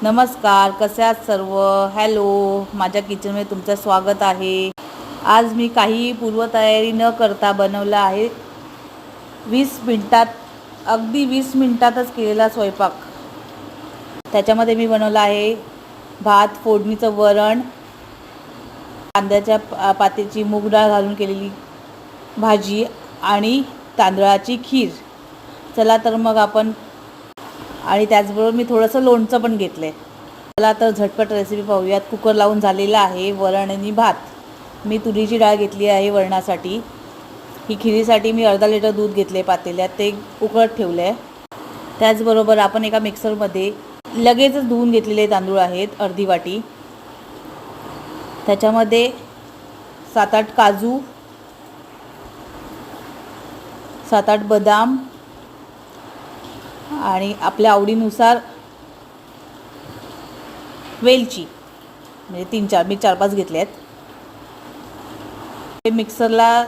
नमस्कार, कसे आहात सर्व? हॅलो, माझ्या किचनमध्ये तुमचं स्वागत आहे. आज मी काही पूर्वतयारी न करता बनवला आहे 20 मिनिटात, अगदी 20 मिनिटातच केलेला स्वयंपाक. त्याच्यामध्ये मी बनवला आहे भात, फोडणीचं वरण, कांद्याच्या पातीची मूग डाळ घालून केलेली भाजी आणि तांदळाची खीर. चला तर मग आपण, आणि त्याचबरोबर मी थोडंसं लोणचं पण घेतलं आहे. चला तर झटपट रेसिपी पाहूयात. कुकर लावून झालेला आहे. वरण आणि भात. मी तुरीची डाळ घेतली आहे वरणासाठी. ही खिरीसाठी मी अर्धा लिटर दूध घेतले पातेल्यात, ते उकळत ठेवलं आहे. त्याचबरोबर आपण एका मिक्सरमध्ये लगेचच धुवून घेतलेले तांदूळ आहेत अर्धी वाटी. त्याच्यामध्ये 7-8 काजू, 7-8 बदाम आणि आपल्या आवडीनुसार वेलची, म्हणजे 3-4, मी 4-5 घेतले आहेत. ते मिक्सरला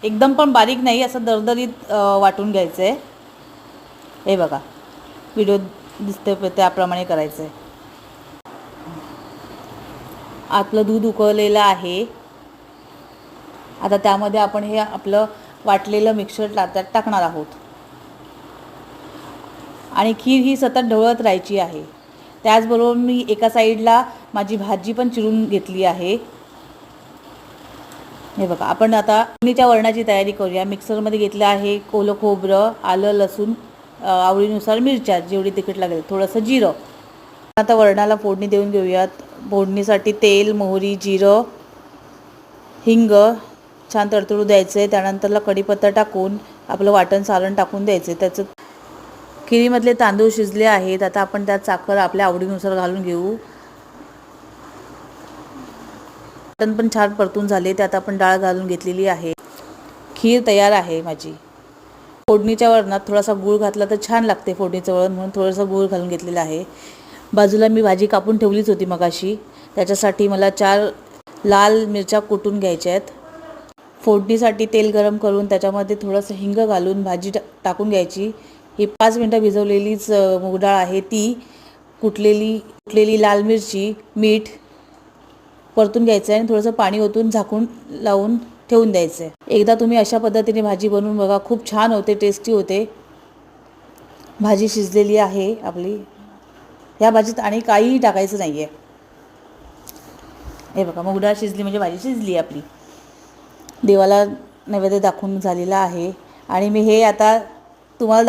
एकदम पण बारीक नाही, असं दरदरीत वाटून घ्यायचं आहे. हे बघा, व्हिडिओ दिसते त्याप्रमाणे करायचं आहे. आपलं दूध उकळलेलं आहे. आता त्यामध्ये आपण हे आपलं वाटलेलं मिक्सर त्यात टाकणार आहोत. आणि खीर ही सतत ढवळत राहायची आहे. त्याचबरोबर मी एका साईडला माझी भाजी पण चिरून घेतली आहे. हे बघा, आपण आता फोडणीच्या वरणाची तयारी करूया. मिक्सरमध्ये घेतलं आहे ओलं खोबरं, आलं, लसूण, आवडीनुसार मिरच्या, जेवढी तिखट लागेल, थोडंसं जिरं. आता वरणाला फोडणी देऊन घेऊयात. फोडणीसाठी तेल, मोहरी, जिरं, हिंग छान तडतडू द्यायचं आहे. त्यानंतरला कढीपत्ता टाकून आपलं वाटण सारण टाकून द्यायचं. त्याचं खिरीमधले तांदूळ शिजले आहेत. आता आपण त्यात साखर आपल्या आवडीनुसार घालून घेऊ. वाटण पण छान परतून झाले. त्यात आपण डाळ घालून घेतलेली आहे. खीर तयार आहे माझी. फोडणीच्या वरणात थोडासा गूळ घातला तर छान लागते फोडणीचं वरण, म्हणून थोडंसं गूळ घालून घेतलेलं आहे. बाजूला मी भाजी कापून ठेवलीच होती मगाशी. त्याच्यासाठी मला 4 लाल मिरच्या कुटून घ्यायच्या आहेत. फोडणीसाठी तेल गरम करून त्याच्यामध्ये थोडंसं हिंग घालून भाजी टाकून घ्यायची. ही 5 मिनटं भिजवलेलीच मूग डाळ आहे. ती कुटलेली लाल मिरची, मीठ परतून घ्यायचं आहे आणि थोडंसं पाणी ओतून झाकून लावून ठेवून द्यायचं आहे. एकदा तुम्ही अशा पद्धतीने भाजी बनवून बघा, खूप छान होते, टेस्टी होते. भाजी शिजलेली आहे आपली. ह्या भाजीत आणि काहीही टाकायचं नाही आहे. हे बघा, मूग डाळ शिजली म्हणजे भाजी शिजली आपली. देवाला नैवेद्य दाखवून झालेला आहे. आणि मी हे आता तुम्हाला